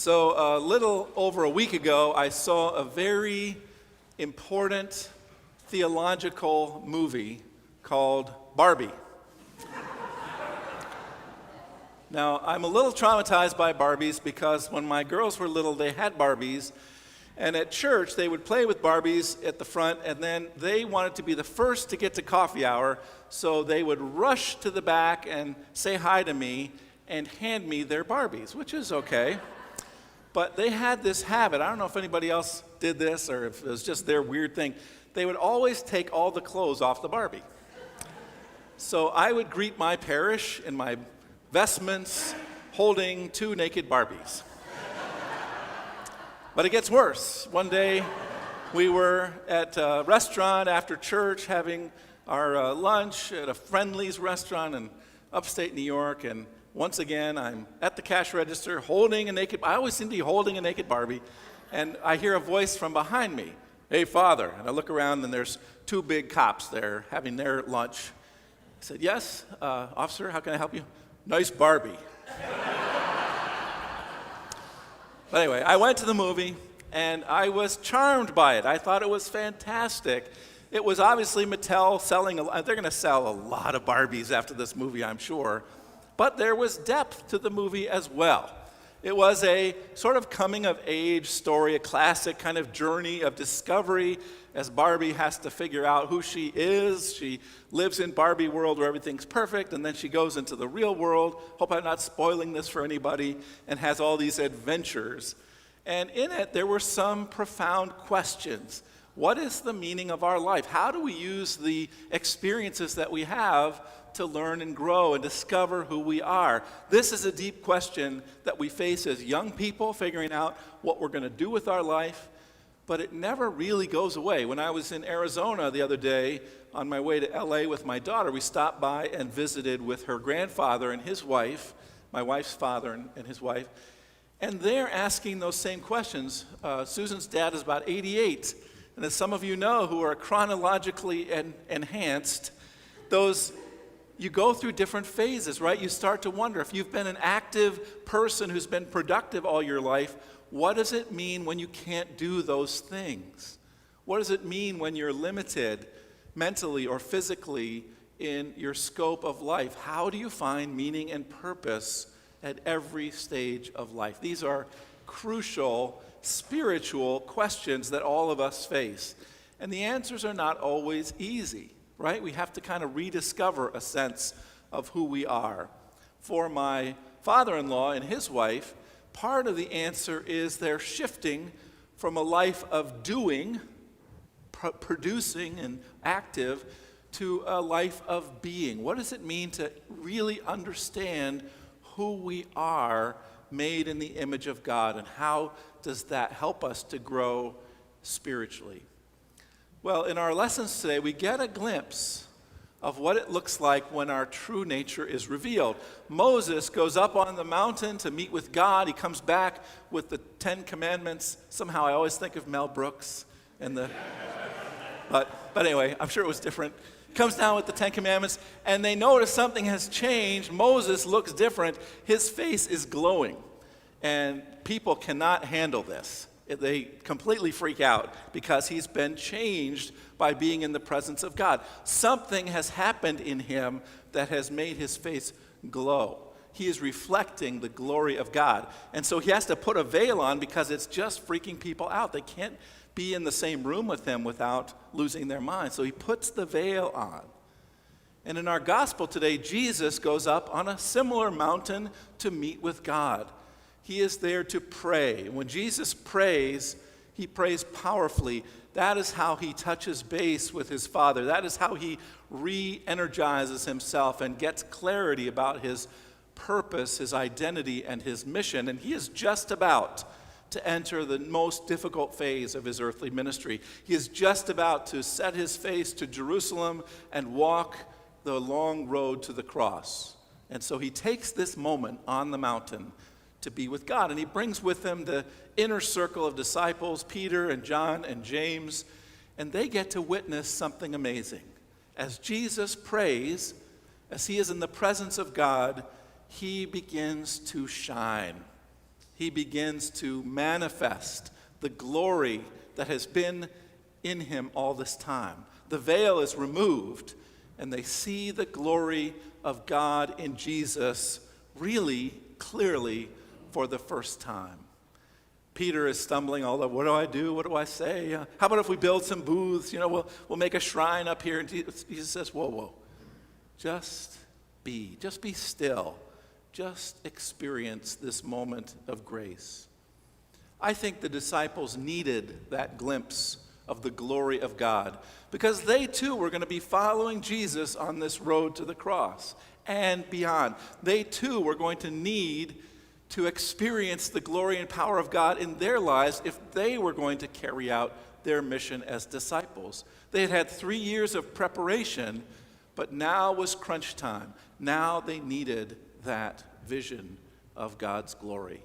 So a little over a week ago, I saw a very important theological movie called Barbie. Now, I'm a little traumatized by Barbies because when my girls were little, they had Barbies, and at church, they would play with Barbies at the front, and then they wanted to be the first to get to coffee hour, so they would rush to the back and say hi to me and hand me their Barbies, which is okay. But they had this habit. I don't know if anybody else did this or if it was just their weird thing. They would always take all the clothes off the Barbie. So I would greet my parish in my vestments holding two naked Barbies. But it gets worse. One day we were at a restaurant after church having our lunch at a Friendly's restaurant in upstate New York, and once again, I'm at the cash register holding a naked, I always seem to be holding a naked Barbie, and I hear a voice from behind me, "Hey, Father." And I look around, and there's two big cops there having their lunch. I said, "Yes, officer, how can I help you?" "Nice Barbie." But anyway, I went to the movie, and I was charmed by it. I thought it was fantastic. It was obviously Mattel selling, they're going to sell a lot of Barbies after this movie, I'm sure. But there was depth to the movie as well. It was a sort of coming-of-age story, a classic kind of journey of discovery as Barbie has to figure out who she is. She lives in Barbie world where everything's perfect, and then she goes into the real world. Hope I'm not spoiling this for anybody, and has all these adventures. And in it, there were some profound questions. What is the meaning of our life? How do we use the experiences that we have to learn and grow and discover who we are? This is a deep question that we face as young people, figuring out what we're going to do with our life, but it never really goes away. When I was in Arizona the other day, on my way to LA with my daughter, we stopped by and visited with her grandfather and his wife, my wife's father and his wife, and they're asking those same questions. Susan's dad is about 88, and as some of you know who are chronologically enhanced, you go through different phases, right? You start to wonder if you've been an active person who's been productive all your life, what does it mean when you can't do those things? What does it mean when you're limited mentally or physically in your scope of life? How do you find meaning and purpose at every stage of life? These are crucial spiritual questions that all of us face. And the answers are not always easy. Right? We have to kind of rediscover a sense of who we are. For my father-in-law and his wife, part of the answer is they're shifting from a life of doing, producing and active, to a life of being. What does it mean to really understand who we are, made in the image of God, and how does that help us to grow spiritually? Well, in our lessons today, we get a glimpse of what it looks like when our true nature is revealed. Moses goes up on the mountain to meet with God. He comes back with the 10 Commandments. Somehow I always think of Mel Brooks and but anyway, I'm sure it was different. Comes down with the 10 Commandments, and they notice something has changed. Moses looks different. His face is glowing, and people cannot handle this. They completely freak out because he's been changed by being in the presence of God. Something has happened in him that has made his face glow. He is reflecting the glory of God. And so he has to put a veil on because it's just freaking people out. They can't be in the same room with him without losing their mind. So he puts the veil on. And in our gospel today, Jesus goes up on a similar mountain to meet with God. He is there to pray. When Jesus prays, he prays powerfully. That is how he touches base with his Father. That is how he re-energizes himself and gets clarity about his purpose, his identity, and his mission. And he is just about to enter the most difficult phase of his earthly ministry. He is just about to set his face to Jerusalem and walk the long road to the cross. And so he takes this moment on the mountain to be with God. And he brings with him the inner circle of disciples, Peter and John and James, and they get to witness something amazing. As Jesus prays, as he is in the presence of God, he begins to shine. he begins to manifest the glory that has been in him all this time. The veil is removed, and they see the glory of God in Jesus really clearly for the first time. Peter is stumbling all over. What do I do? What do I say? How about if we build some booths? We'll make a shrine up here. And Jesus says, whoa. Just be still. Just experience this moment of grace. I think the disciples needed that glimpse of the glory of God because they too were going to be following Jesus on this road to the cross and beyond. They too were going to need to experience the glory and power of God in their lives if they were going to carry out their mission as disciples. They had had 3 years of preparation, but now was crunch time. Now they needed that vision of God's glory.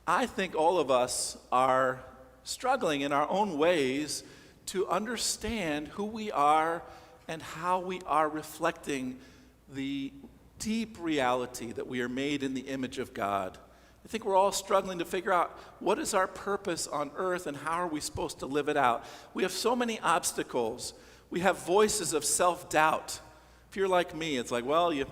I think all of us are struggling in our own ways to understand who we are and how we are reflecting the deep reality that we are made in the image of God. I think we're all struggling to figure out what is our purpose on earth and how are we supposed to live it out. We have so many obstacles. We have voices of self-doubt. If you're like me, it's like, well, you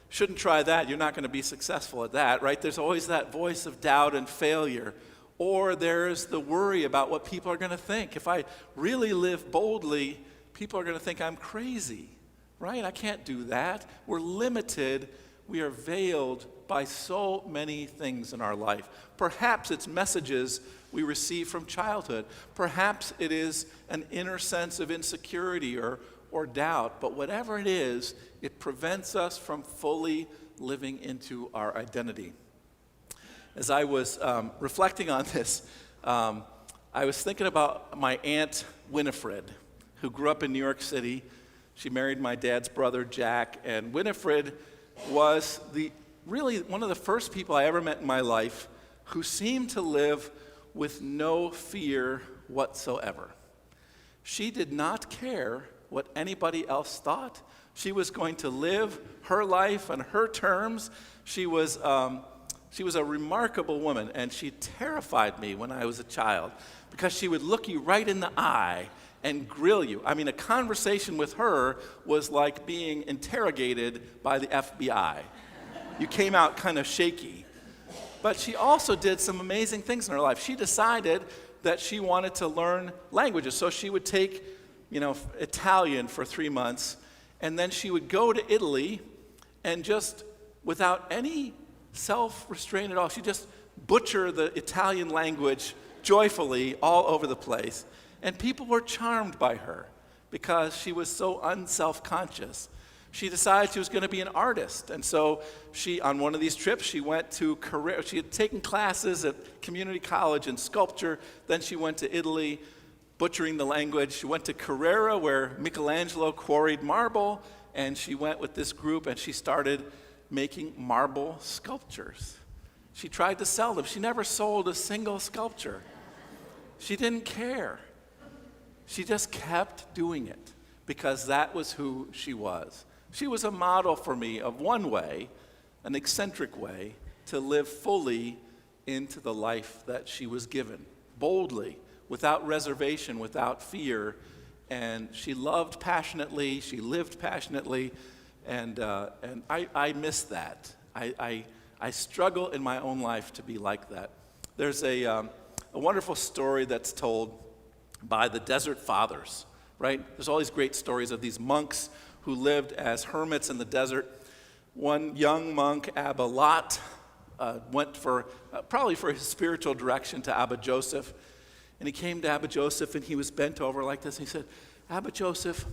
shouldn't try that. You're not going to be successful at that, right? There's always that voice of doubt and failure. Or there's the worry about what people are going to think. If I really live boldly, people are going to think I'm crazy, right? I can't do that. We're limited. We are veiled by so many things in our life. Perhaps it's messages we receive from childhood. Perhaps it is an inner sense of insecurity or doubt. But whatever it is, it prevents us from fully living into our identity. As I was reflecting on this, I was thinking about my Aunt Winifred, who grew up in New York City. She married my dad's brother, Jack, and Winifred was really one of the first people I ever met in my life who seemed to live with no fear whatsoever. She did not care what anybody else thought. She was going to live her life on her terms. She was a remarkable woman, and she terrified me when I was a child because she would look you right in the eye and grill you. I mean, a conversation with her was like being interrogated by the FBI. You came out kind of shaky. But she also did some amazing things in her life. She decided that she wanted to learn languages, so she would take, Italian for 3 months, and then she would go to Italy and just, without any self-restraint at all, she'd just butcher the Italian language joyfully all over the place. And people were charmed by her because she was so unself-conscious. She decided she was going to be an artist. And so on one of these trips, she went to Carrara. She had taken classes at community college in sculpture. Then she went to Italy, butchering the language. She went to Carrara, where Michelangelo quarried marble. And she went with this group, and she started making marble sculptures. She tried to sell them. She never sold a single sculpture. She didn't care. She just kept doing it because that was who she was. She was a model for me of one way, an eccentric way, to live fully into the life that she was given, boldly, without reservation, without fear. And she loved passionately, she lived passionately, and I miss that. I struggle in my own life to be like that. There's a wonderful story that's told by the Desert Fathers, right? There's all these great stories of these monks who lived as hermits in the desert. One young monk, Abba Lot, went probably for his spiritual direction to Abba Joseph. And he came to Abba Joseph, and he was bent over like this. And he said, Abba Joseph,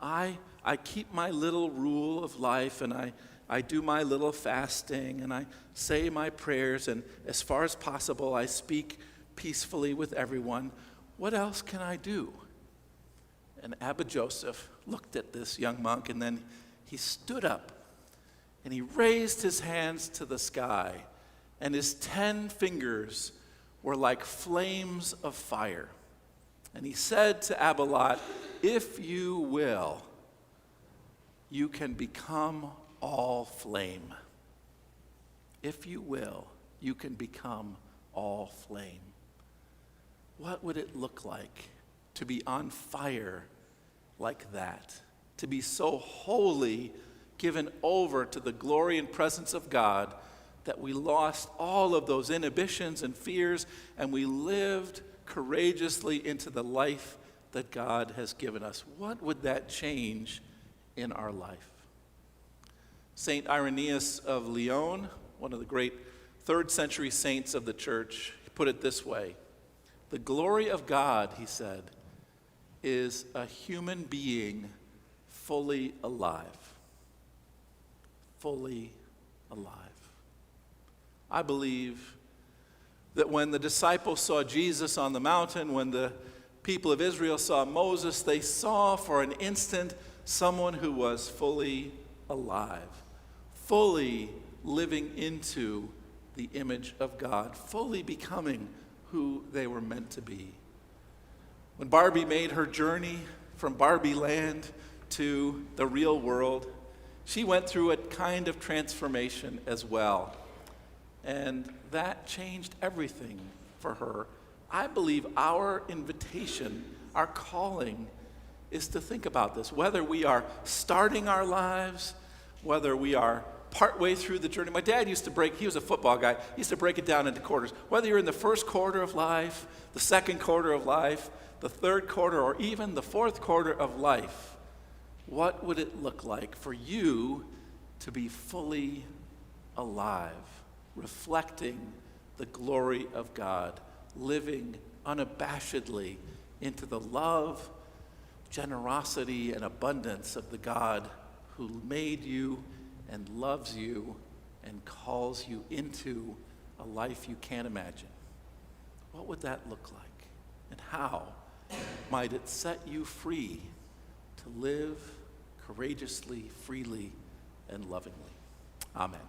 I keep my little rule of life, and I do my little fasting, and I say my prayers, and as far as possible, I speak peacefully with everyone. What else can I do? And Abba Joseph looked at this young monk, and then he stood up, and he raised his hands to the sky, and his 10 fingers were like flames of fire. And he said to Abba Lot, if you will, you can become all flame. If you will, you can become all flame. What would it look like to be on fire like that? To be so wholly given over to the glory and presence of God that we lost all of those inhibitions and fears, and we lived courageously into the life that God has given us. What would that change in our life? St. Irenaeus of Lyon, one of the great 3rd century saints of the church, put it this way: the glory of God, he said, is a human being fully alive. Fully alive. I believe that when the disciples saw Jesus on the mountain, when the people of Israel saw Moses, they saw for an instant someone who was fully alive, fully living into the image of God, fully becoming who they were meant to be. When Barbie made her journey from Barbie land to the real world, she went through a kind of transformation as well. And that changed everything for her. I believe our invitation, our calling, is to think about this. Whether we are starting our lives, whether we are partway through the journey. My dad he was a football guy, he used to break it down into quarters. Whether you're in the first quarter of life, the second quarter of life, the third quarter, or even the fourth quarter of life, what would it look like for you to be fully alive, reflecting the glory of God, living unabashedly into the love, generosity, and abundance of the God who made you and loves you and calls you into a life you can't imagine? What would that look like? And how might it set you free to live courageously, freely, and lovingly? Amen.